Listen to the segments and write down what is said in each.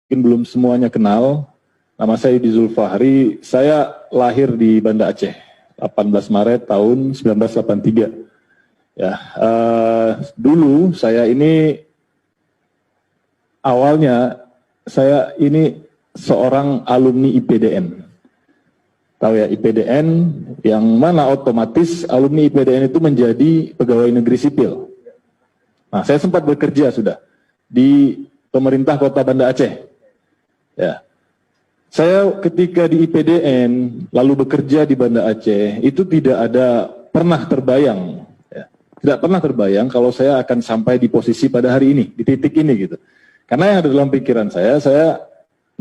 mungkin belum semuanya kenal. Nama saya Yudi Zulfahri, saya lahir di Banda Aceh, 18 Maret tahun 1983. Ya, dulu saya ini awalnya saya ini seorang alumni IPDN. Tahu ya IPDN, yang mana otomatis alumni IPDN itu menjadi pegawai negeri sipil. Nah, saya sempat bekerja sudah di pemerintah Kota Banda Aceh. Ya. Saya ketika di IPDN lalu bekerja di Banda Aceh itu tidak ada pernah terbayang, ya, tidak pernah terbayang kalau saya akan sampai di posisi pada hari ini, di titik ini gitu. Karena yang ada dalam pikiran saya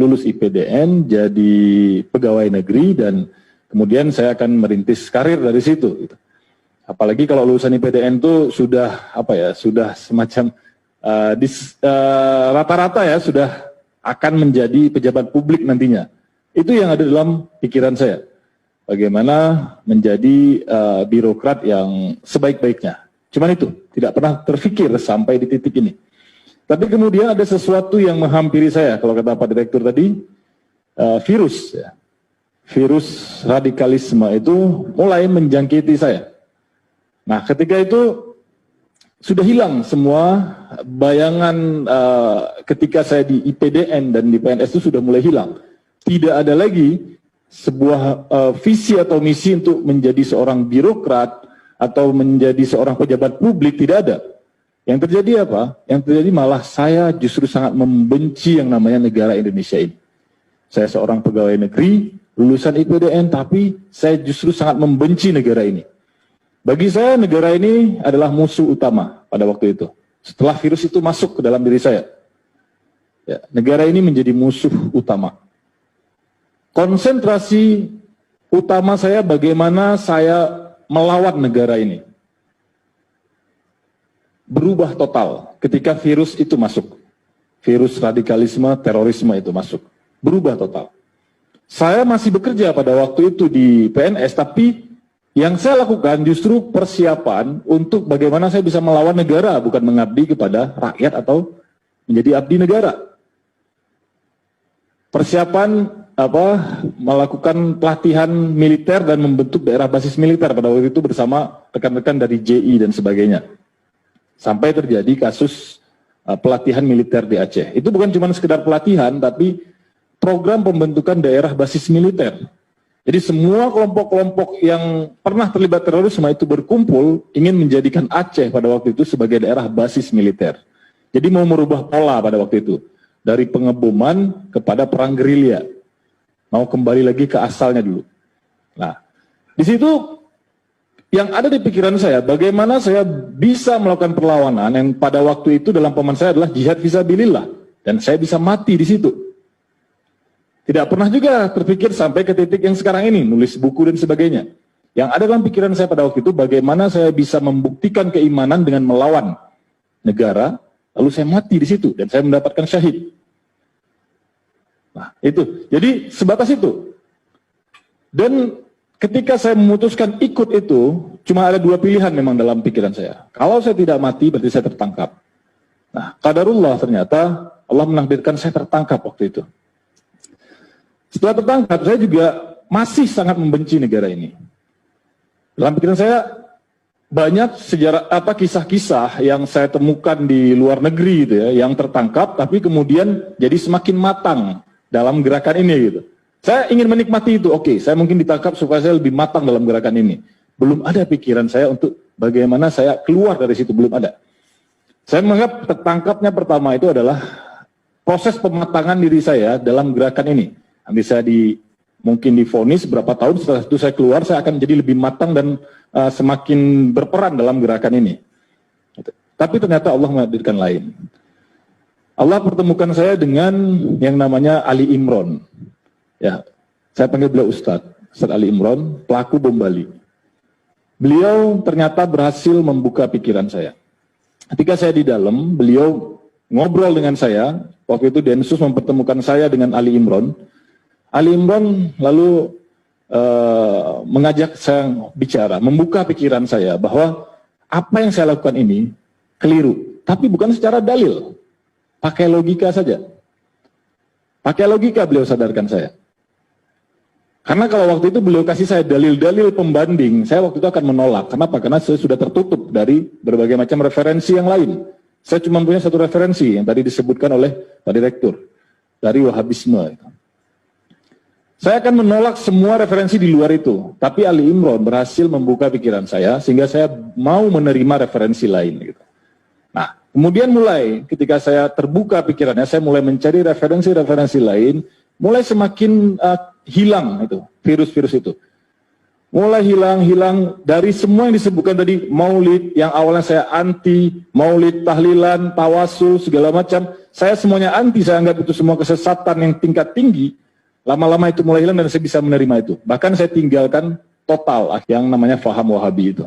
lulus IPDN jadi pegawai negeri dan kemudian saya akan merintis karir dari situ. Gitu. Apalagi kalau lulusan IPDN itu sudah apa ya, sudah semacam rata-rata ya sudah akan menjadi pejabat publik nantinya. Itu yang ada dalam pikiran saya. Bagaimana menjadi birokrat yang sebaik-baiknya. Cuman itu, tidak pernah terfikir sampai di titik ini. Tapi kemudian ada sesuatu yang menghampiri saya, kalau kata Pak Direktur tadi, virus. Ya. Virus radikalisme itu mulai menjangkiti saya. Nah, ketika itu sudah hilang semua bayangan ketika saya di IPDN dan di PNS itu sudah mulai hilang. Tidak ada lagi sebuah visi atau misi untuk menjadi seorang birokrat atau menjadi seorang pejabat publik, tidak ada. Yang terjadi apa? Yang terjadi malah saya justru sangat membenci yang namanya negara Indonesia ini. Saya seorang pegawai negeri, lulusan IPDN, tapi saya justru sangat membenci negara ini. Bagi saya negara ini adalah musuh utama pada waktu itu. Setelah virus itu masuk ke dalam diri saya. Ya, negara ini menjadi musuh utama. Konsentrasi utama saya bagaimana saya melawan negara ini. Berubah total ketika virus itu masuk. Virus radikalisme, terorisme itu masuk. Berubah total. Saya masih bekerja pada waktu itu di PNS, tapi yang saya lakukan justru persiapan untuk bagaimana saya bisa melawan negara, bukan mengabdi kepada rakyat atau menjadi abdi negara. Persiapan melakukan pelatihan militer dan membentuk daerah basis militer pada waktu itu bersama rekan-rekan dari JI dan sebagainya. Sampai terjadi kasus pelatihan militer di Aceh. Itu bukan cuma sekedar pelatihan, tapi program pembentukan daerah basis militer. Jadi semua kelompok-kelompok yang pernah terlibat terorisme itu berkumpul ingin menjadikan Aceh pada waktu itu sebagai daerah basis militer. Jadi mau merubah pola pada waktu itu. Dari pengeboman kepada perang gerilya. Mau kembali lagi ke asalnya dulu. Nah, di situ yang ada di pikiran saya, bagaimana saya bisa melakukan perlawanan yang pada waktu itu dalam pemahaman saya adalah jihad fisabilillah. Dan saya bisa mati di situ. Tidak pernah juga terpikir sampai ke titik yang sekarang ini, nulis buku dan sebagainya. Yang ada dalam pikiran saya pada waktu itu, bagaimana saya bisa membuktikan keimanan dengan melawan negara, lalu saya mati di situ, dan saya mendapatkan syahid. Nah, itu. Jadi, sebatas itu. Dan ketika saya memutuskan ikut itu, cuma ada dua pilihan memang dalam pikiran saya. Kalau saya tidak mati, berarti saya tertangkap. Nah, qadarullah ternyata, Allah menakdirkan saya tertangkap waktu itu. Setelah tertangkap, saya juga masih sangat membenci negara ini. Dalam pikiran saya, banyak sejarah kisah-kisah yang saya temukan di luar negeri gitu ya, yang tertangkap, tapi kemudian jadi semakin matang dalam gerakan ini gitu. Saya ingin menikmati itu, oke, saya mungkin ditangkap supaya saya lebih matang dalam gerakan ini. Belum ada pikiran saya untuk bagaimana saya keluar dari situ, belum ada. Saya menganggap tertangkapnya pertama itu adalah proses pematangan diri saya dalam gerakan ini. Nanti saya mungkin divonis berapa tahun setelah itu saya keluar, saya akan jadi lebih matang dan semakin berperan dalam gerakan ini. Tapi ternyata Allah menghadirkan lain. Allah pertemukan saya dengan yang namanya Ali Imron. Ya, saya panggil beliau Ustaz Ali Imron, pelaku bom Bali. Beliau ternyata berhasil membuka pikiran saya. Ketika saya di dalam, beliau ngobrol dengan saya. Waktu itu Densus mempertemukan saya dengan Ali Imron. Ali Imron lalu mengajak saya bicara, membuka pikiran saya bahwa apa yang saya lakukan ini keliru, tapi bukan secara dalil, pakai logika saja. Pakai logika beliau sadarkan saya. Karena kalau waktu itu beliau kasih saya dalil-dalil pembanding, saya waktu itu akan menolak. Kenapa? Karena saya sudah tertutup dari berbagai macam referensi yang lain. Saya cuma punya satu referensi yang tadi disebutkan oleh Pak Direktur, dari Wahabisme. Saya akan menolak semua referensi di luar itu. Tapi Ali Imron berhasil membuka pikiran saya, sehingga saya mau menerima referensi lain. Nah, kemudian mulai ketika saya terbuka pikirannya, saya mulai mencari referensi-referensi lain, mulai semakin hilang itu virus-virus itu. Mulai hilang dari semua yang disebutkan tadi, maulid yang awalnya saya anti, maulid, tahlilan, tawasul, segala macam, saya semuanya anti, saya anggap itu semua kesesatan yang tingkat tinggi. Lama-lama itu mulai hilang dan saya bisa menerima itu. Bahkan saya tinggalkan total yang namanya faham Wahabi itu.